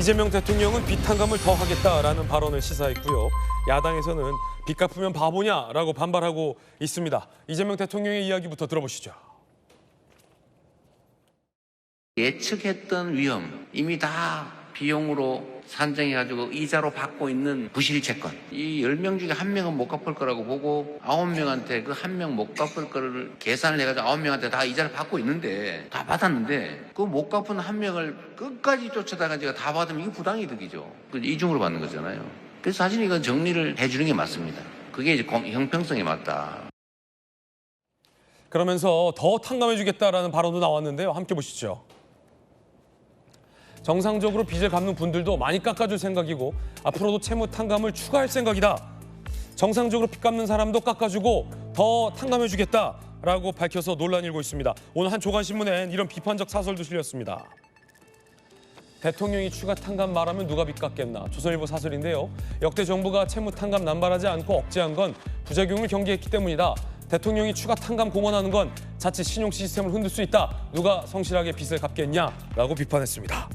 이재명 대통령은 빚탕감을 더 하겠다라는 발언을 시사했고요. 야당에서는 빚 갚으면 바보냐라고 반발하고 있습니다. 이재명 대통령의 이야기부터 들어보시죠. 예측했던 위험, 이미 다 비용으로 산정해가지고 이자로 받고 있는 부실채권. 이 10명 중에 1명은 못 갚을 거라고 보고 9명한테 그 1명 못 갚을 거를 계산을 해가지고 9명한테 다 이자를 받고 있는데, 다 받았는데 그 못 갚은 1명을 끝까지 쫓아다가 다 받으면 이게 부당이득이죠. 이중으로 받는 거잖아요. 그래서 사실 이건 정리를 해주는 게 맞습니다. 그게 이제 형평성에 맞다. 그러면서 더 탕감해주겠다라는 발언도 나왔는데요. 함께 보시죠. 정상적으로 빚을 갚는 분들도 많이 깎아줄 생각이고 앞으로도 채무 탕감을 추가할 생각이다. 정상적으로 빚 갚는 사람도 깎아주고 더 탕감해주겠다라고 밝혀서 논란이 일고 있습니다. 오늘 한 조간신문엔 이런 비판적 사설도 실렸습니다. 대통령이 추가 탕감 말하면 누가 빚 갚겠나. 조선일보 사설인데요. 역대 정부가 채무 탕감 남발하지 않고 억제한 건 부작용을 경계했기 때문이다. 대통령이 추가 탕감 공언하는 건 자칫 신용 시스템을 흔들 수 있다. 누가 성실하게 빚을 갚겠냐라고 비판했습니다.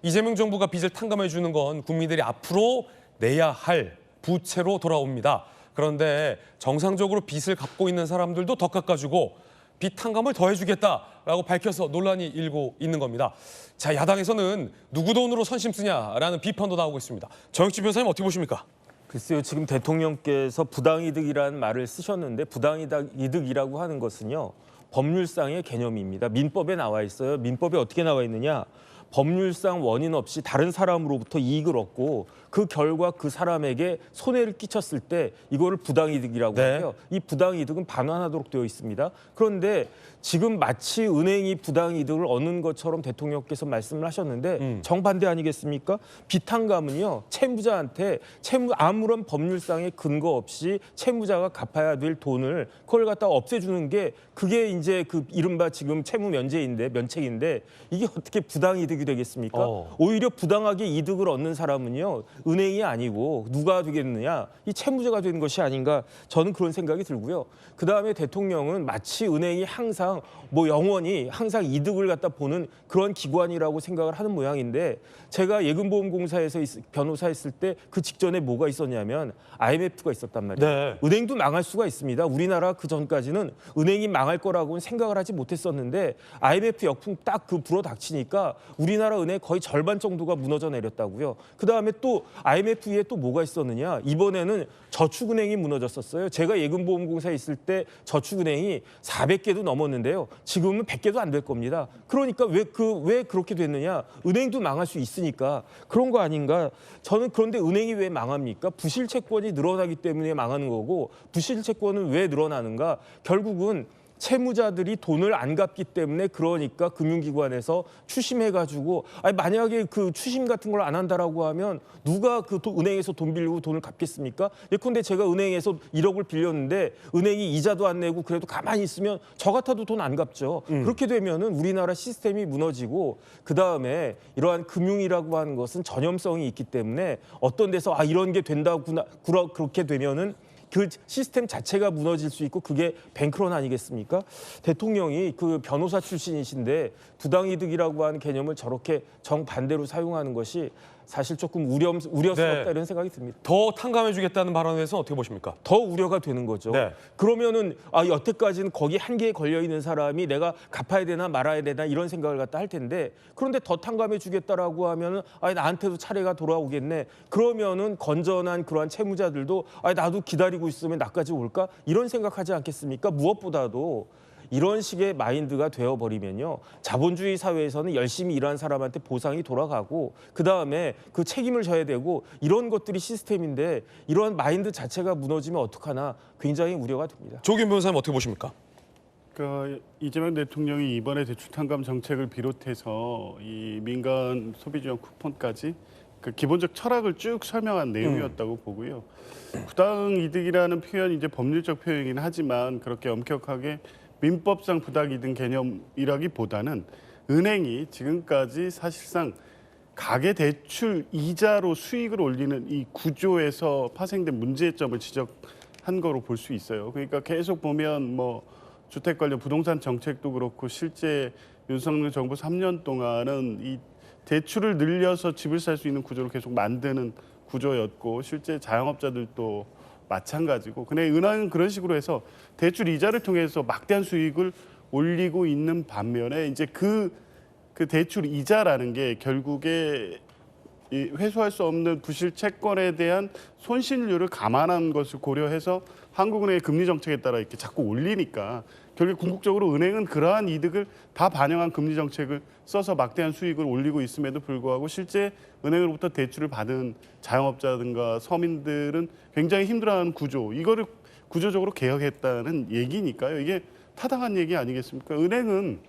이재명 정부가 빚을 탕감해 주는 건 국민들이 앞으로 내야 할 부채로 돌아옵니다. 그런데 정상적으로 빚을 갚고 있는 사람들도 더 깎아주고 빚 탕감을 더 해주겠다라고 밝혀서 논란이 일고 있는 겁니다. 자, 야당에서는 누구 돈으로 선심 쓰냐라는 비판도 나오고 있습니다. 정혁진 변호사님 어떻게 보십니까? 글쎄요, 지금 대통령께서 부당이득이라는 말을 쓰셨는데 부당이득이라고 하는 것은요, 법률상의 개념입니다. 민법에 나와 있어요. 민법에 어떻게 나와 있느냐? 법률상 원인 없이 다른 사람으로부터 이익을 얻고 그 결과 그 사람에게 손해를 끼쳤을 때 이거를 부당이득이라고 하고요. 이 부당이득은 반환하도록 되어 있습니다. 그런데 지금 마치 은행이 부당이득을 얻는 것처럼 대통령께서 말씀을 하셨는데 정반대 아니겠습니까? 빚탕감은요, 채무자한테 아무런 법률상의 근거 없이 채무자가 갚아야 될 돈을 그걸 갖다 없애주는 게 그게 이제 그 이른바 지금 채무 면책인데 이게 어떻게 부당이득이 되겠습니까? 오히려 부당하게 이득을 얻는 사람은요, 은행이 아니고 누가 되겠느냐? 이 채무자가 되는 것이 아닌가? 저는 그런 생각이 들고요. 그다음에 대통령은 마치 은행이 항상 영원히 항상 이득을 갖다 보는 그런 기관이라고 생각을 하는 모양인데, 제가 예금보험공사에서 변호사했을 때 그 직전에 뭐가 있었냐면 IMF가 있었단 말이에요. 네. 은행도 망할 수가 있습니다. 우리나라 그 전까지는 은행이 망할 거라고는 생각을 하지 못했었는데 IMF 역풍 딱 그 불어닥치니까 우리나라 은행 거의 절반 정도가 무너져 내렸다고요. 그다음에 또 IMF 위에 또 뭐가 있었느냐? 이번에는 저축은행이 무너졌었어요. 제가 예금보험공사에 있을 때 저축은행이 400개도 넘었는데요. 지금은 100개도 안 될 겁니다. 그러니까 왜 그렇게 됐느냐? 은행도 망할 수 있으니까 그런 거 아닌가? 저는 그런데 은행이 왜 망합니까? 부실채권이 늘어나기 때문에 망하는 거고, 부실채권은 왜 늘어나는가? 결국은 채무자들이 돈을 안 갚기 때문에, 그러니까 금융기관에서 추심해가지고 만약에 그 추심 같은 걸 안 한다라고 하면 누가 은행에서 돈 빌리고 돈을 갚겠습니까? 예컨대 제가 은행에서 1억을 빌렸는데 은행이 이자도 안 내고 그래도 가만히 있으면 저 같아도 돈 안 갚죠. 그렇게 되면은 우리나라 시스템이 무너지고, 그다음에 이러한 금융이라고 하는 것은 전염성이 있기 때문에 어떤 데서 이런 게 된다구나 그렇게 되면은 그 시스템 자체가 무너질 수 있고, 그게 뱅크런 아니겠습니까? 대통령이 그 변호사 출신이신데 부당이득이라고 하는 개념을 저렇게 정반대로 사용하는 것이 사실 조금 우려스럽다 이런 생각이 듭니다. 더 탕감해주겠다는 발언에 대해서 어떻게 보십니까? 더 우려가 되는 거죠. 네. 그러면은 여태까지는 거기 한계에 걸려 있는 사람이 내가 갚아야 되나 말아야 되나 이런 생각을 갖다 할 텐데, 그런데 더 탕감해 주겠다라고 하면은 나한테도 차례가 돌아오겠네. 그러면은 건전한 그러한 채무자들도 나도 기다리고 있으면 나까지 올까? 이런 생각하지 않겠습니까? 무엇보다도 이런 식의 마인드가 되어버리면요, 자본주의 사회에서는 열심히 일한 사람한테 보상이 돌아가고 그다음에 그 책임을 져야 되고 이런 것들이 시스템인데, 이런 마인드 자체가 무너지면 어떡하나 굉장히 우려가 됩니다. 조규 변호사님 어떻게 보십니까? 이재명 대통령이 이번에 대출탕감 정책을 비롯해서 이 민간 소비지원 쿠폰까지 그 기본적 철학을 쭉 설명한 내용이었다고 보고요. 부당이득이라는 표현이 이제 법률적 표현이긴 하지만 그렇게 엄격하게 민법상 부당이득 개념이라기보다는 은행이 지금까지 사실상 가계대출 이자로 수익을 올리는 이 구조에서 파생된 문제점을 지적한 거로 볼 수 있어요. 그러니까 계속 보면 주택 관련 부동산 정책도 그렇고 실제 윤석열 정부 3년 동안은 이 대출을 늘려서 집을 살 수 있는 구조를 계속 만드는 구조였고 실제 자영업자들도 마찬가지고 그냥 은행은 그런 식으로 해서 대출 이자를 통해서 막대한 수익을 올리고 있는 반면에 이제 그 대출 이자라는 게 결국에 이 회수할 수 없는 부실 채권에 대한 손실률을 감안한 것을 고려해서 한국은행의 금리 정책에 따라 이렇게 자꾸 올리니까 결국 궁극적으로 은행은 그러한 이득을 다 반영한 금리 정책을 써서 막대한 수익을 올리고 있음에도 불구하고 실제 은행으로부터 대출을 받은 자영업자든가 서민들은 굉장히 힘들어하는 구조, 이거를 구조적으로 개혁했다는 얘기니까요. 이게 타당한 얘기 아니겠습니까? 은행은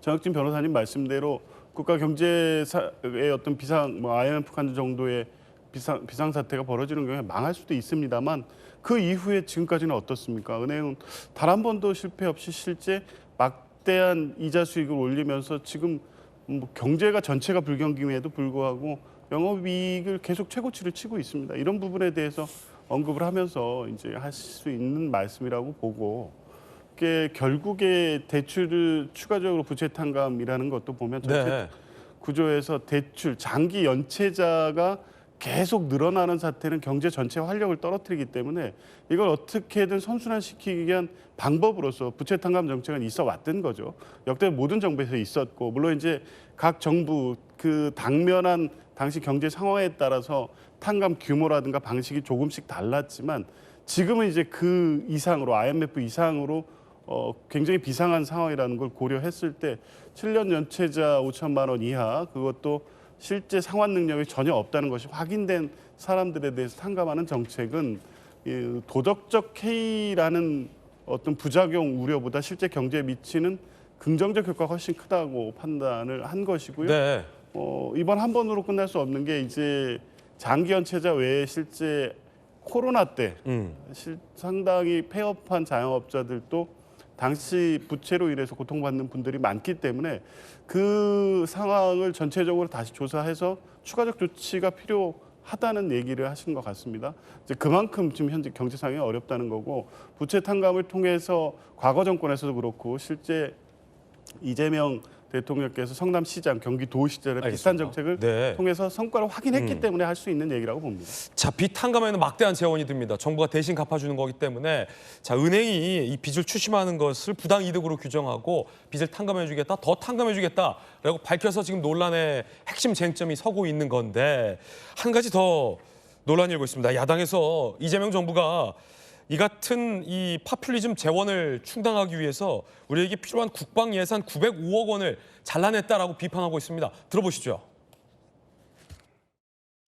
정혁진 변호사님 말씀대로 국가 경제의 어떤 IMF 칸 정도의 비상 사태가 벌어지는 경우에 망할 수도 있습니다만 그 이후에 지금까지는 어떻습니까? 은행은 단 한 번도 실패 없이 실제 막대한 이자 수익을 올리면서 지금 뭐 경제가 전체가 불경기임에도 불구하고 영업이익을 계속 최고치를 치고 있습니다. 이런 부분에 대해서 언급을 하면서 이제 하실 수 있는 말씀이라고 보고, 이게 결국에 대출을 추가적으로 부채 탕감이라는 것도 보면 전체 네. 구조에서 대출 장기 연체자가 계속 늘어나는 사태는 경제 전체 활력을 떨어뜨리기 때문에 이걸 어떻게든 선순환시키기 위한 방법으로서 부채 탕감 정책은 있어 왔던 거죠. 역대 모든 정부에서 있었고, 물론 이제 각 정부 그 당면한 당시 경제 상황에 따라서 탕감 규모라든가 방식이 조금씩 달랐지만 지금은 이제 그 이상으로 IMF 이상으로 굉장히 비상한 상황이라는 걸 고려했을 때 7년 연체자 5천만 원 이하, 그것도 실제 상환 능력이 전혀 없다는 것이 확인된 사람들에 대해서 탕감하는 정책은 도덕적 해이라는 어떤 부작용 우려보다 실제 경제에 미치는 긍정적 효과가 훨씬 크다고 판단을 한 것이고요. 네. 이번 한 번으로 끝날 수 없는 게 이제 장기 연체자 외에 실제 코로나 때 상당히 폐업한 자영업자들도 당시 부채로 인해서 고통받는 분들이 많기 때문에 그 상황을 전체적으로 다시 조사해서 추가적 조치가 필요하다는 얘기를 하신 것 같습니다. 이제 그만큼 지금 현재 경제 상황이 어렵다는 거고, 부채 탕감을 통해서 과거 정권에서도 그렇고 실제 이재명 대통령께서 성남시장, 경기도시절에 비슷한 알겠습니다. 정책을 네. 통해서 성과를 확인했기 때문에 할 수 있는 얘기라고 봅니다. 자, 빚 탕감에는 막대한 재원이 듭니다. 정부가 대신 갚아주는 거기 때문에 자, 은행이 이 빚을 추심하는 것을 부당 이득으로 규정하고 빚을 탕감해주겠다, 더 탕감해주겠다라고 밝혀서 지금 논란의 핵심 쟁점이 서고 있는 건데, 한 가지 더 논란이 일고 있습니다. 야당에서 이재명 정부가 이 같은 이 파퓰리즘 재원을 충당하기 위해서 우리에게 필요한 국방 예산 905억 원을 잘라냈다라고 비판하고 있습니다. 들어보시죠.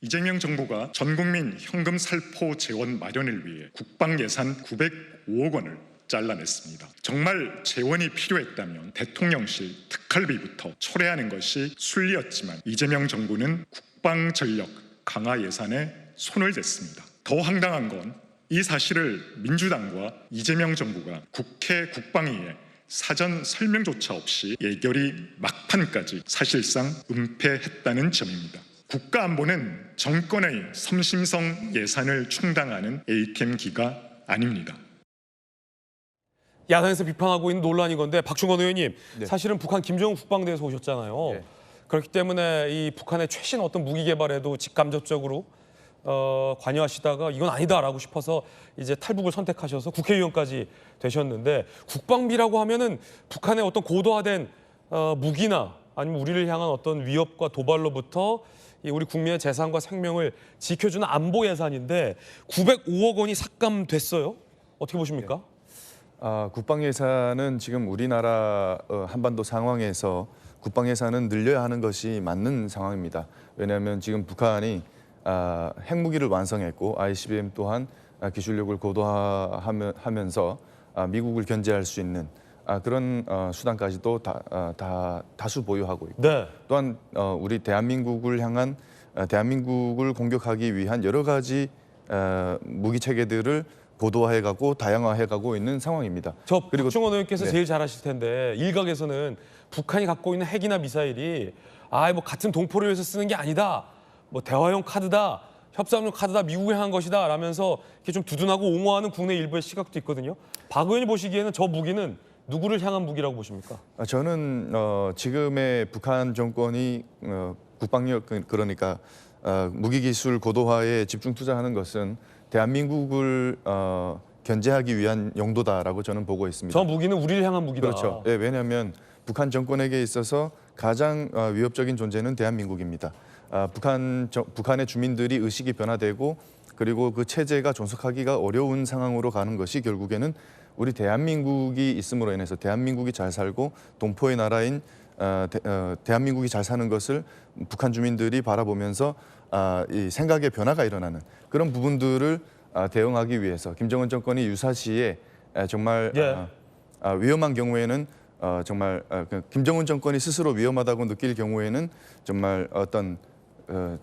이재명 정부가 전국민 현금 살포 재원 마련을 위해 국방 예산 905억 원을 잘라냈습니다. 정말 재원이 필요했다면 대통령실 특활비부터 철회하는 것이 순리였지만 이재명 정부는 국방 전력 강화 예산에 손을 댔습니다. 더 황당한 건 이 사실을 민주당과 이재명 정부가 국회 국방위에 사전 설명조차 없이 예결위 막판까지 사실상 은폐했다는 점입니다. 국가안보는 정권의 섬심성 예산을 충당하는 ATM기가 아닙니다. 야당에서 비판하고 있는 논란인 건데, 박충건 의원님, 사실은 북한 김정은 국방대에서 오셨잖아요. 그렇기 때문에 이 북한의 최신 어떤 무기 개발에도 직간접적으로 관여하시다가 이건 아니다라고 싶어서 이제 탈북을 선택하셔서 국회의원까지 되셨는데, 국방비라고 하면은 북한의 어떤 고도화된 무기나 아니면 우리를 향한 어떤 위협과 도발로부터 이 우리 국민의 재산과 생명을 지켜주는 안보 예산인데 905억 원이 삭감됐어요. 어떻게 보십니까? 국방 예산은 지금 우리나라 한반도 상황에서 국방 예산은 늘려야 하는 것이 맞는 상황입니다. 왜냐하면 지금 북한이 핵무기를 완성했고 ICBM 또한 기술력을 고도화하면서 미국을 견제할 수 있는 그런 수단까지도 다수 보유하고 있고, 네. 또한 우리 대한민국을 향한 대한민국을 공격하기 위한 여러 가지 무기 체계들을 고도화해가고 다양화해가고 있는 상황입니다. 그리고 박충원 의원께서 네. 제일 잘 아실 텐데, 일각에서는 북한이 갖고 있는 핵이나 미사일이 뭐 같은 동포를 위해서 쓰는 게 아니다, 뭐 대화용 카드다, 협상용 카드다, 미국을 향한 것이다 라면서 이렇게 좀 두둔하고 옹호하는 국내 일부의 시각도 있거든요. 박 의원이 보시기에는 저 무기는 누구를 향한 무기라고 보십니까? 저는 지금의 북한 정권이 국방력 그러니까 무기 기술 고도화에 집중 투자하는 것은 대한민국을 견제하기 위한 용도다라고 저는 보고 있습니다. 저 무기는 우리를 향한 무기다. 그렇죠. 네, 왜냐하면 북한 정권에게 있어서 가장 위협적인 존재는 대한민국입니다. 북한의 주민들이 의식이 변화되고 그리고 그 체제가 존속하기가 어려운 상황으로 가는 것이 결국에는 우리 대한민국이 있음으로 인해서 대한민국이 잘 살고 동포의 나라인 대한민국이 잘 사는 것을 북한 주민들이 바라보면서 이 생각의 변화가 일어나는 그런 부분들을 대응하기 위해서 김정은 정권이 유사시에 정말 예. 위험한 경우에는 정말 김정은 정권이 스스로 위험하다고 느낄 경우에는 정말 어떤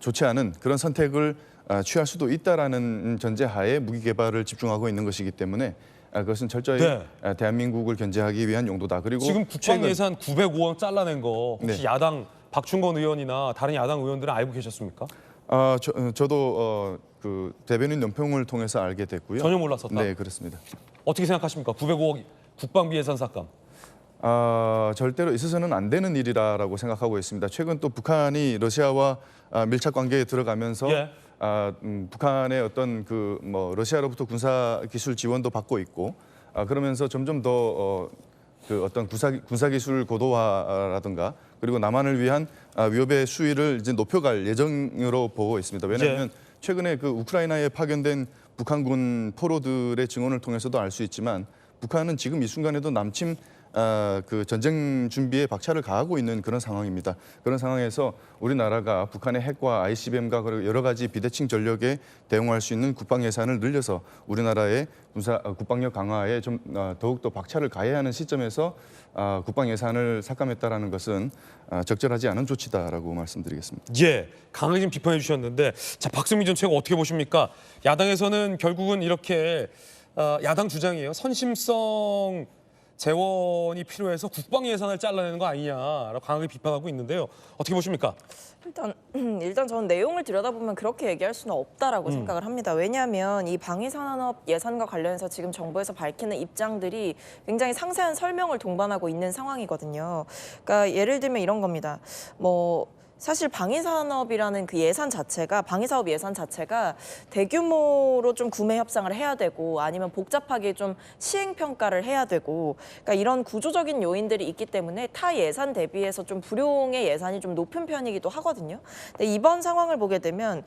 좋지 않은 그런 선택을 취할 수도 있다라는 전제하에 무기 개발을 집중하고 있는 것이기 때문에 그것은 철저히 네. 대한민국을 견제하기 위한 용도다. 그리고 지금 국방 예산 905원 잘라낸 거 혹시 네. 야당 박충건 의원이나 다른 야당 의원들은 알고 계셨습니까? 저도 그 대변인 연평을 통해서 알게 됐고요. 전혀 몰랐었다. 네, 그렇습니다. 어떻게 생각하십니까? 905억 국방비 예산 삭감. 절대로 있어서는 안 되는 일이라고 생각하고 있습니다. 최근 또 북한이 러시아와 밀착 관계에 들어가면서 예. 북한의 어떤 러시아로부터 군사 기술 지원도 받고 있고 그러면서 점점 더 그 어떤 군사 기술 고도화라든가 그리고 남한을 위한 위협의 수위를 이제 높여갈 예정으로 보고 있습니다. 왜냐하면 최근에 그 우크라이나에 파견된 북한군 포로들의 증언을 통해서도 알 수 있지만 북한은 지금 이 순간에도 남침 그 전쟁 준비에 박차를 가하고 있는 그런 상황입니다. 그런 상황에서 우리나라가 북한의 핵과 ICBM과 그리고 여러 가지 비대칭 전력에 대응할 수 있는 국방 예산을 늘려서 우리나라의 국방력 강화에 좀 더욱더 박차를 가해야 하는 시점에서 국방 예산을 삭감했다라는 것은 적절하지 않은 조치다라고 말씀드리겠습니다. 예, 강하게 좀 비판해 주셨는데 자 박승민 전 최고 어떻게 보십니까? 야당에서는 결국은 이렇게 야당 주장이에요. 선심성 재원이 필요해서 국방 예산을 잘라내는 거 아니냐라고 강하게 비판하고 있는데요. 어떻게 보십니까? 일단 저는 내용을 들여다보면 그렇게 얘기할 수는 없다라고 생각을 합니다. 왜냐하면 이 방위산업 예산과 관련해서 지금 정부에서 밝히는 입장들이 굉장히 상세한 설명을 동반하고 있는 상황이거든요. 그러니까 예를 들면 이런 겁니다. 사실 방위산업이라는 그 예산 자체가 방위사업 예산 자체가 대규모로 좀 구매 협상을 해야 되고 아니면 복잡하게 좀 시행 평가를 해야 되고 그러니까 이런 구조적인 요인들이 있기 때문에 타 예산 대비해서 좀 불용의 예산이 좀 높은 편이기도 하거든요. 근데 이번 상황을 보게 되면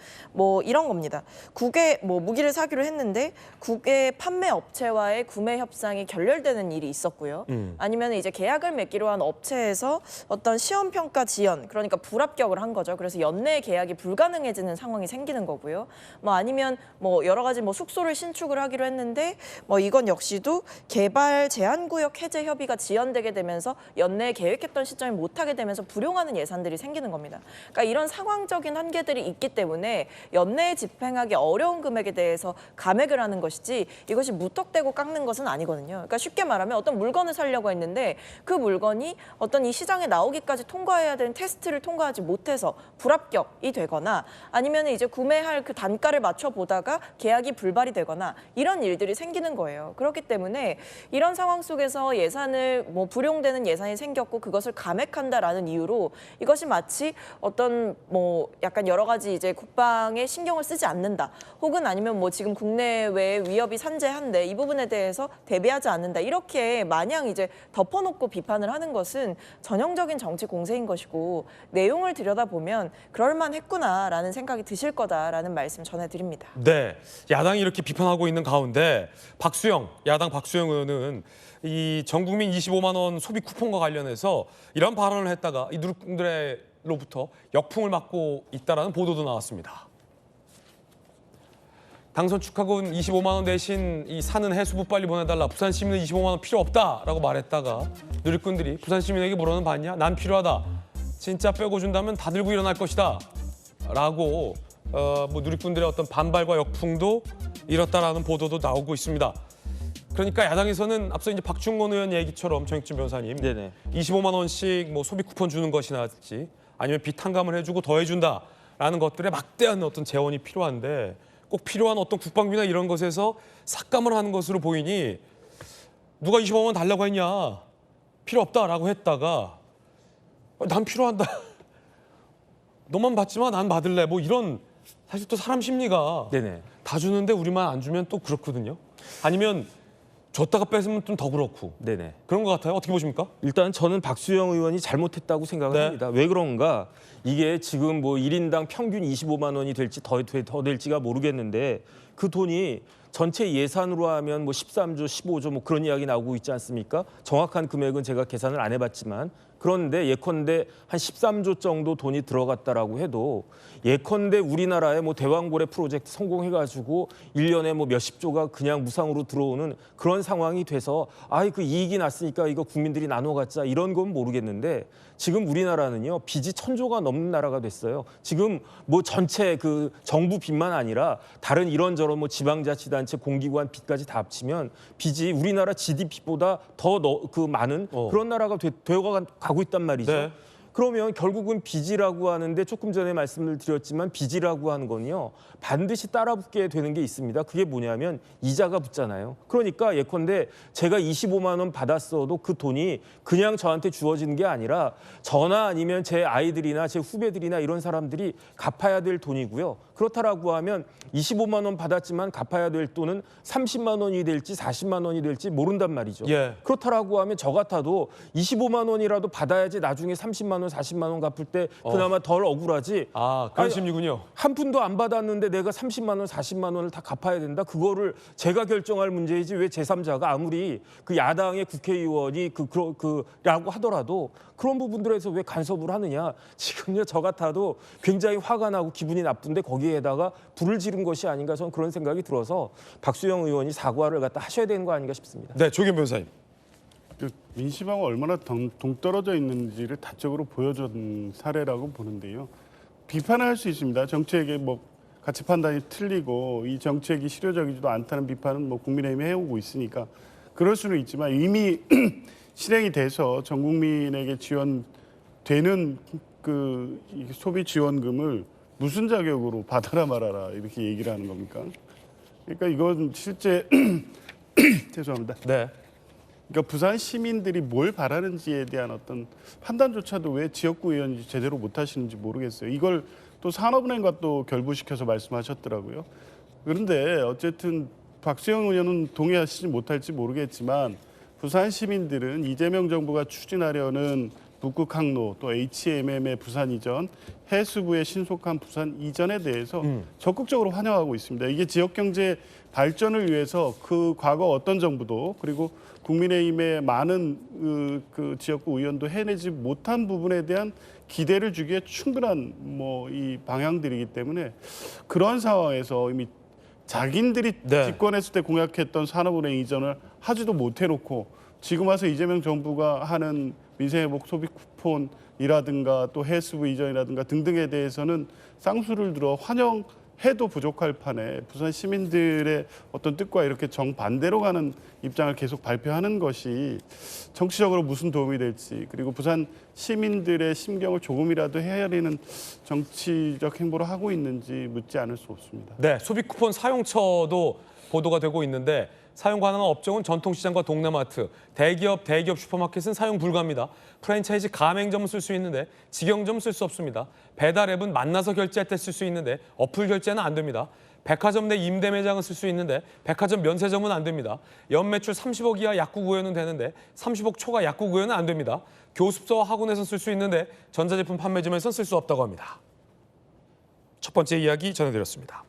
이런 겁니다. 국외 무기를 사기로 했는데 국외 판매 업체와의 구매 협상이 결렬되는 일이 있었고요. 아니면 이제 계약을 맺기로 한 업체에서 어떤 시험 평가 지연 그러니까 불합격 한 거죠. 그래서 연내 계약이 불가능해지는 상황이 생기는 거고요. 아니면 여러 가지 숙소를 신축을 하기로 했는데 이건 역시도 개발 제한구역 해제 협의가 지연되게 되면서 연내 계획했던 시점에 못하게 되면서 불용하는 예산들이 생기는 겁니다. 그러니까 이런 상황적인 한계들이 있기 때문에 연내에 집행하기 어려운 금액에 대해서 감액을 하는 것이지 이것이 무턱대고 깎는 것은 아니거든요. 그러니까 쉽게 말하면 어떤 물건을 사려고 했는데 그 물건이 어떤 이 시장에 나오기까지 통과해야 되는 테스트를 통과하지 못해서 불합격이 되거나 아니면 이제 구매할 그 단가를 맞춰 보다가 계약이 불발이 되거나 이런 일들이 생기는 거예요. 그렇기 때문에 이런 상황 속에서 예산을 불용되는 예산이 생겼고 그것을 감액한다라는 이유로 이것이 마치 어떤 약간 여러 가지 이제 국방에 신경을 쓰지 않는다. 혹은 아니면 지금 국내외 위협이 산재한데 이 부분에 대해서 대비하지 않는다. 이렇게 마냥 이제 덮어놓고 비판을 하는 것은 전형적인 정치 공세인 것이고 내용을 들여다보면 그럴만했구나라는 생각이 드실 거다라는 말씀 전해드립니다. 네, 야당이 이렇게 비판하고 있는 가운데 야당 박수영 의원은 이 전국민 25만 원 소비 쿠폰과 관련해서 이런 발언을 했다가 이 누리꾼들로부터 역풍을 맞고 있다라는 보도도 나왔습니다. 당선 축하금 25만 원 대신 이 사는 해수부 빨리 보내달라. 부산 시민은 25만 원 필요 없다라고 말했다가 누리꾼들이 부산 시민에게 물어는 받냐? 난 필요하다. 진짜 빼고 준다면 다 들고 일어날 것이다. 라고 누리꾼들의 어떤 반발과 역풍도 일었다라는 보도도 나오고 있습니다. 그러니까 야당에서는 앞서 이제 박충건 의원 얘기처럼 정익진 변호사님, 네네. 25만 원씩 소비 쿠폰 주는 것이나지 아니면 비탄감을 해주고 더해준다라는 것들에 막대한 어떤 재원이 필요한데 꼭 필요한 어떤 국방비나 이런 것에서 삭감을 하는 것으로 보이니 누가 25만 원 달라고 했냐? 필요 없다라고 했다가 난 필요한다. 너만 받지 마, 난 받을래. 뭐 이런 사실 또 사람 심리가 네네. 다 주는데 우리만 안 주면 또 그렇거든요. 아니면 줬다가 뺏으면 좀 더 그렇고 네네. 그런 것 같아요. 어떻게 보십니까? 일단 저는 박수영 의원이 잘못했다고 생각을 네. 합니다. 왜 그런가? 이게 지금 뭐 1인당 평균 25만 원이 될지 더 될지가 모르겠는데 그 돈이 전체 예산으로 하면 뭐 13조, 15조 뭐 그런 이야기 나오고 있지 않습니까? 정확한 금액은 제가 계산을 안 해봤지만 그런데 예컨대 한 13조 정도 돈이 들어갔다라고 해도 예컨대 우리나라의 뭐 대왕고래 프로젝트 성공해가지고 1년에 뭐 몇십 조가 그냥 무상으로 들어오는 그런 상황이 돼서 아이 그 이익이 났으니까 이거 국민들이 나눠 갖자 이런 건 모르겠는데 지금 우리나라는요 빚이 1,000조가 넘는 나라가 됐어요. 지금 뭐 전체 그 정부 빚만 아니라 다른 이런저런 뭐 지방자치단체 공기관 빚까지 다 합치면 빚이 우리나라 GDP보다 더 많은 그런 나라가 되어가고 있단 말이죠. 네. 그러면 결국은 빚이라고 하는데 조금 전에 말씀을 드렸지만 빚이라고 하는 건요 반드시 따라붙게 되는 게 있습니다. 그게 뭐냐면 이자가 붙잖아요. 그러니까 예컨대 제가 25만 원 받았어도 그 돈이 그냥 저한테 주어지는 게 아니라 저나 아니면 제 아이들이나 제 후배들이나 이런 사람들이 갚아야 될 돈이고요. 그렇다라고 하면 25만 원 받았지만 갚아야 될 돈은 30만 원이 될지 40만 원이 될지 모른단 말이죠. 예. 그렇다라고 하면 저 같아도 25만 원이라도 받아야지 나중에 30만 원, 40만 원 갚을 때 그나마 덜 억울하지. 아, 그런 아니, 심리군요. 한 푼도 안 받았는데 내가 30만 원, 40만 원을 다 갚아야 된다. 그거를 제가 결정할 문제이지 왜 제3자가 아무리 그 야당의 국회의원이 라고 하더라도 그런 부분들에서 왜 간섭을 하느냐. 지금요 저 같아도 굉장히 화가 나고 기분이 나쁜데 거기에다가 불을 지른 것이 아닌가 저는 그런 생각이 들어서 박수영 의원이 사과를 갖다 하셔야 되는 거 아닌가 싶습니다. 네, 조경 변호사님. 그 민심하고 얼마나 동떨어져 있는지를 다적으로 보여준 사례라고 보는데요. 비판을 할 수 있습니다. 정책의 뭐 가치 판단이 틀리고 이 정책이 실효적이지도 않다는 비판은 뭐 국민의힘이 해오고 있으니까 그럴 수는 있지만 이미 실행이 돼서 전 국민에게 지원되는 그 소비 지원금을 무슨 자격으로 받아라 말아라 이렇게 얘기를 하는 겁니까? 그러니까 이건 실제 죄송합니다. 네. 그러니까 부산 시민들이 뭘 바라는지에 대한 어떤 판단조차도 왜 지역구 의원이 제대로 못 하시는지 모르겠어요. 이걸 또 산업은행과 또 결부시켜서 말씀하셨더라고요. 그런데 어쨌든 박수영 의원은 동의하시지 못할지 모르겠지만 부산 시민들은 이재명 정부가 추진하려는 북극 항로 또 HMM의 부산 이전, 해수부의 신속한 부산 이전에 대해서 적극적으로 환영하고 있습니다. 이게 지역 경제 발전을 위해서 그 과거 어떤 정부도 그리고 국민의힘의 많은 그 지역구 의원도 해내지 못한 부분에 대한 기대를 주기에 충분한 뭐 이 방향들이기 때문에 그런 상황에서 이미 자기들이 네. 집권했을 때 공약했던 산업은행 이전을 하지도 못해놓고 지금 와서 이재명 정부가 하는 민생회복 소비 쿠폰이라든가 또 해수부 이전이라든가 등등에 대해서는 쌍수를 들어 환영해도 부족할 판에 부산 시민들의 어떤 뜻과 이렇게 정반대로 가는 입장을 계속 발표하는 것이 정치적으로 무슨 도움이 될지 그리고 부산 시민들의 심경을 조금이라도 헤아리는 정치적 행보를 하고 있는지 묻지 않을 수 없습니다. 네, 소비 쿠폰 사용처도 보도가 되고 있는데 사용 가능한 업종은 전통시장과 동네마트, 대기업 슈퍼마켓은 사용 불가합니다. 프랜차이즈 가맹점은 쓸 수 있는데 직영점은 쓸 수 없습니다. 배달 앱은 만나서 결제할 때 쓸 수 있는데 어플 결제는 안 됩니다. 백화점 내 임대 매장은 쓸 수 있는데 백화점 면세점은 안 됩니다. 연매출 30억 이하 약국 의원은 되는데 30억 초과 약국 의원은 안 됩니다. 교습소와 학원에서 쓸 수 있는데 전자제품 판매점에서는 쓸 수 없다고 합니다. 첫 번째 이야기 전해드렸습니다.